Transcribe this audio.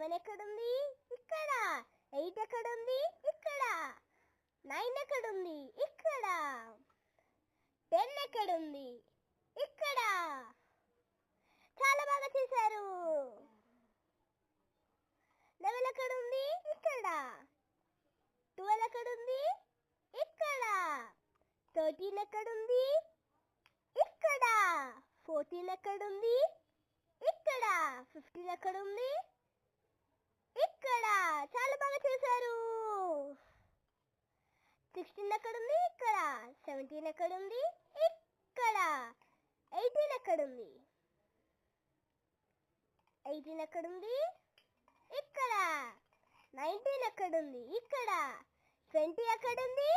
7 ఎక్కడుంది? ఇక్కడ. 8 ఎక్కడుంది? ఇక్కడ. 9 ఎక్కడుంది? ఇక్కడ. 10 ఎక్కడుంది? ఇక్కడ. చాలా బాగా చేశారు. 11 ఎక్కడుంది? ఇక్కడ. 12 ఎక్కడుంది? ఇక్కడ. 13 ఎక్కడుంది? ఇక్కడ. 14 ఎక్కడుంది? ఇక్కడ. 15 ఎక్కడుంది? ఇక్కడ. చాలా బాగా చేశారు. 16 ఎక్కడుంది? ఇక్కడ. 17 ఎక్కడుంది? ఇక్కడ. 18 ఎక్కడుంది? 18 ఎక్కడుంది? ఇక్కడ. 19 ఎక్కడుంది? ఇక్కడ. 20 ఎక్కడుంది?